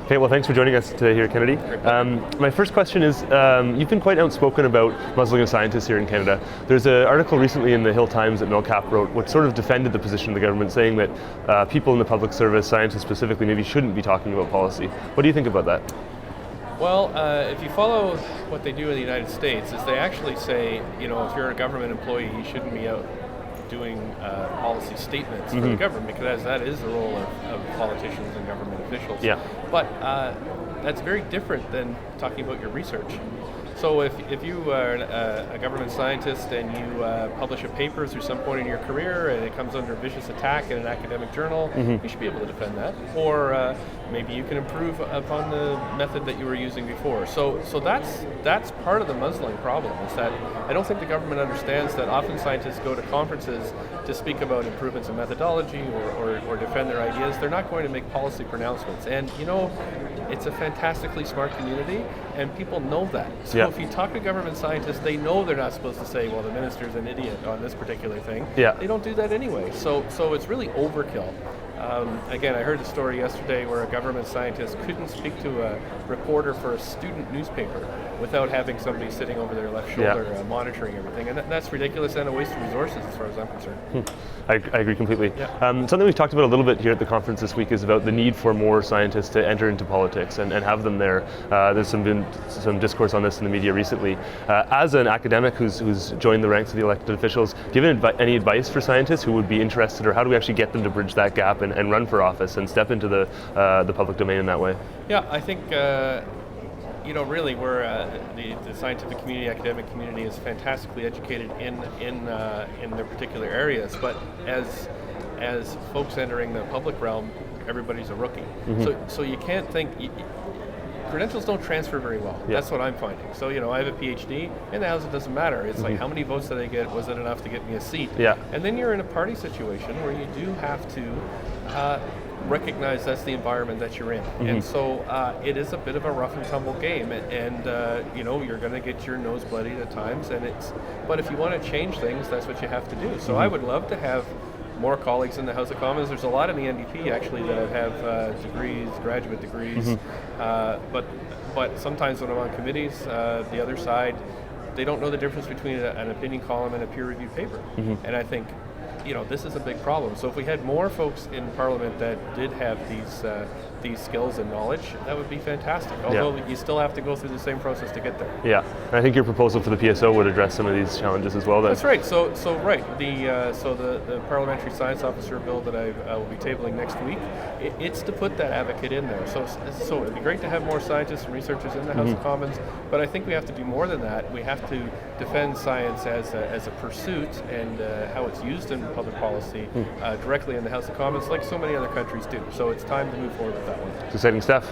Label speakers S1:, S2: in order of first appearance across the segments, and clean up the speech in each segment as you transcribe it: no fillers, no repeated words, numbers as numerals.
S1: Okay, well, thanks for joining us today here, Kennedy. My first question is, you've been quite outspoken about muzzling of scientists here in Canada. There's an article recently in the Hill Times that Mel Cap wrote, which sort of defended the position of the government, saying that people in the public service, scientists specifically, maybe shouldn't be talking about policy. What do you think about that?
S2: Well, if you follow what they do in the United States, is they actually say, if you're a government employee, you shouldn't be out doing policy statements for the government, because that is the role of politicians and government officials.
S1: Yeah.
S2: But that's very different than talking about your research. So if you are a government scientist and you publish a paper through some point in your career and it comes under vicious attack in an academic journal, you should be able to defend that. Or maybe you can improve upon the method that you were using before. So that's part of the muzzling problem, is that I don't think the government understands that often scientists go to conferences to speak about improvements in methodology or defend their ideas. They're not going to make policy pronouncements. And it's a fantastically smart community, and people know that. So if you talk to government scientists, they know they're not supposed to say, well, the minister's an idiot on this particular thing. They don't do that anyway. So it's really overkill. Again, I heard a story yesterday where a government scientist couldn't speak to a reporter for a student newspaper without having somebody sitting over their left shoulder monitoring everything. And that's ridiculous and a waste of resources as far as I'm concerned.
S1: I agree completely. Something we've talked about a little bit here at the conference this week is about the need for more scientists to enter into politics and have them there. There's been some discourse on this in the media recently. As an academic who's joined the ranks of the elected officials, do you have any advice for scientists who would be interested, or how do we actually get them to bridge that gap and run for office and step into the public domain in that way? Yeah,
S2: I think really we're the scientific community, academic community is fantastically educated in their particular areas, but as folks entering the public realm, everybody's a rookie. So you can't think. Credentials don't transfer very well. That's what I'm finding. So, I have a PhD, in the House it doesn't matter. It's like, how many votes did I get? Was it enough to get me a seat? And then you're in a party situation where you do have to recognize that's the environment that you're in. And so it is a bit of a rough and tumble game, and you're going to get your nose bloodied at times. But if you want to change things, that's what you have to do. So I would love to have more colleagues in the House of Commons. There's a lot in the NDP actually that have degrees, graduate degrees, but sometimes when I'm on committees, the other side, they don't know the difference between an opinion column and a peer-reviewed paper. And I think this is a big problem. So if we had more folks in Parliament that did have these skills and knowledge, that would be fantastic. Although you still have to go through the same process to get there. Yeah,
S1: and I think your proposal for the PSO would address some of these challenges as well.
S2: That's right. So the parliamentary science officer bill that I will be tabling next week, it's to put that advocate in there. So it'd be great to have more scientists and researchers in the House of Commons, but I think we have to do more than that. We have to defend science as a pursuit and how it's used in public policy directly in the House of Commons, like so many other countries do. So it's time to move forward with that one.
S1: It's exciting stuff.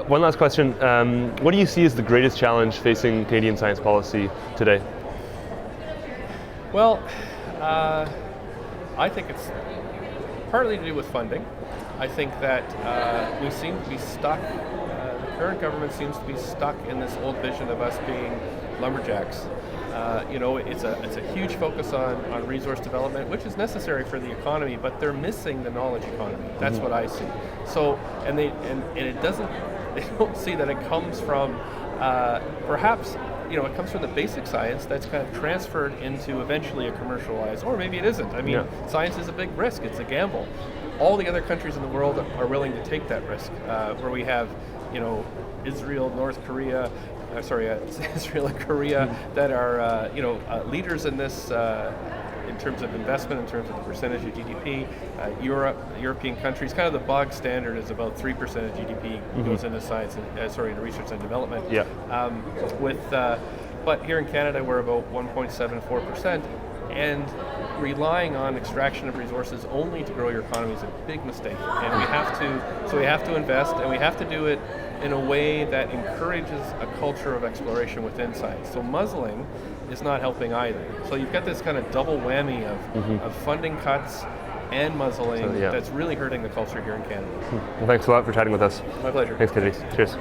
S1: One last question. What do you see as the greatest challenge facing Canadian science policy today?
S2: Well, I think it's partly to do with funding. I think that we seem to be stuck, the current government seems to be stuck in this old vision of us being lumberjacks. It's a huge focus on resource development, which is necessary for the economy, but they're missing the knowledge economy. That's what I see. So, and it doesn't. They don't see that it comes from perhaps. It comes from the basic science that's kind of transferred into eventually a commercialized, or maybe it isn't. I mean, science is a big risk. It's a gamble. All the other countries in the world are willing to take that risk. Where we have, Israel, North Korea. Israel and Korea that are leaders in this in terms of investment, in terms of the percentage of GDP. European countries, kind of the bog standard is about 3% of GDP goes into science and into research and development. But here in Canada we're about 1.74%, and relying on extraction of resources only to grow your economy is a big mistake. And we have to invest, and we have to do it in a way that encourages a culture of exploration within science. So muzzling is not helping either. So you've got this kind of double whammy of funding cuts and muzzling that's really hurting the culture here in Canada.
S1: Well, thanks a lot for chatting with us.
S2: My pleasure.
S1: Thanks, Kennedy. Cheers.